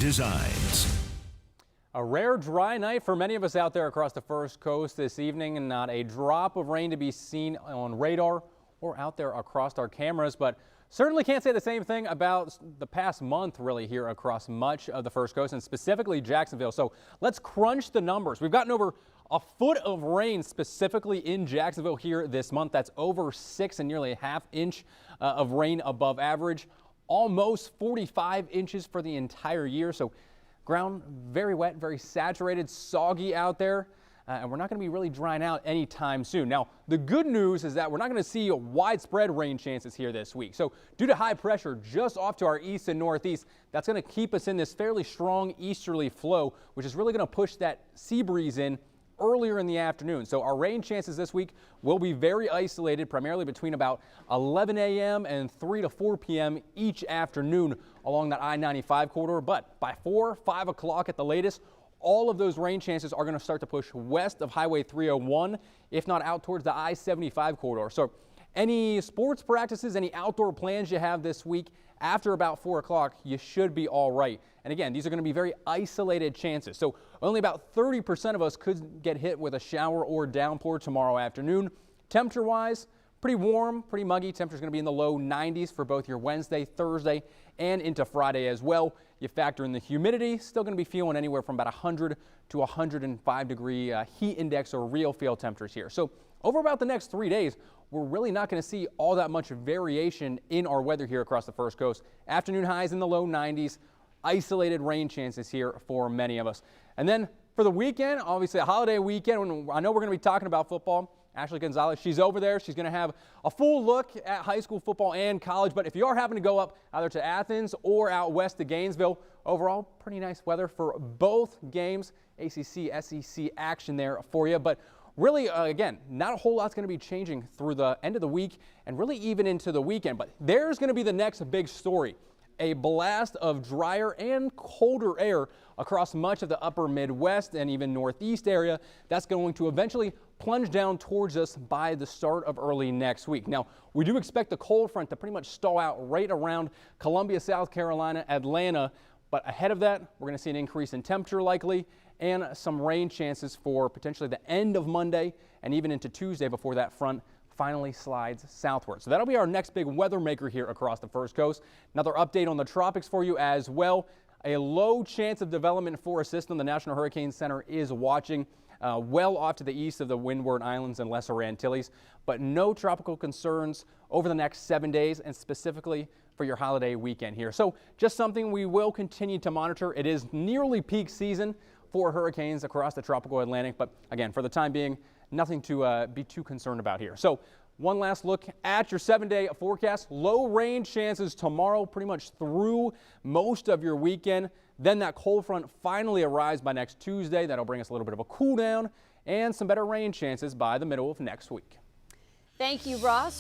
Designs. A rare dry night for many of us out there across the First Coast this evening, and not a drop of rain to be seen on radar or out there across our cameras, but certainly can't say the same thing about the past month really here across much of the First Coast and specifically Jacksonville. So let's crunch the numbers. We've gotten over a foot of rain specifically in Jacksonville here this month. That's over 6 and nearly a half inch of rain above average. Almost 45 inches for the entire year. So ground very wet, very saturated, soggy out there. And we're not going to be really drying out anytime soon. Now, the good news is that we're not going to see widespread rain chances here this week. So due to high pressure just off to our east and northeast, that's going to keep us in this fairly strong easterly flow, which is really going to push that sea breeze in earlier in the afternoon. So our rain chances this week will be very isolated, primarily between about 11 a.m. and 3 to 4 p.m. each afternoon along that I-95 corridor. But by 4, 5 o'clock at the latest, all of those rain chances are going to start to push west of Highway 301, if not out towards the I-75 corridor. So any sports practices, any outdoor plans you have this week after about 4 o'clock, you should be all right. And again, these are going to be very isolated chances. So only about 30% of us could get hit with a shower or downpour tomorrow afternoon. Temperature-wise, pretty warm, pretty muggy. Temperature's going to be in the low 90s for both your Wednesday, Thursday, and into Friday as well. You factor in the humidity, still going to be feeling anywhere from about 100 to 105 degree heat index or real feel temperatures here. So over about the next 3 days, we're really not going to see all that much variation in our weather here across the First Coast. Afternoon highs in the low 90s, isolated rain chances here for many of us. And then for the weekend, obviously a holiday weekend, when I know we're going to be talking about football. Ashley Gonzalez, she's over there. She's going to have a full look at high school football and college. But if you are having to go up either to Athens or out west to Gainesville, overall, pretty nice weather for both games. ACC, SEC action there for you. But really, again, not a whole lot's going to be changing through the end of the week and really even into the weekend. But there's going to be the next big story. A blast of drier and colder air across much of the upper Midwest and even Northeast area. That's going to eventually plunge down towards us by the start of early next week. Now, we do expect the cold front to pretty much stall out right around Columbia, South Carolina, Atlanta. But ahead of that, we're going to see an increase in temperature likely and some rain chances for potentially the end of Monday and even into Tuesday before that front finally slides southward. So that'll be our next big weather maker here across the First Coast. Another update on the tropics for you as well. A low chance of development for a system the National Hurricane Center is watching well off to the east of the Windward Islands and Lesser Antilles, but no tropical concerns over the next 7 days and specifically for your holiday weekend here. So just something we will continue to monitor. It is nearly peak season for hurricanes across the tropical Atlantic, but again, for the time being, nothing to be too concerned about here. So one last look at your 7-day forecast. Low rain chances tomorrow pretty much through most of your weekend. Then that cold front finally arrives by next Tuesday. That'll bring us a little bit of a cool down and some better rain chances by the middle of next week. Thank you, Ross.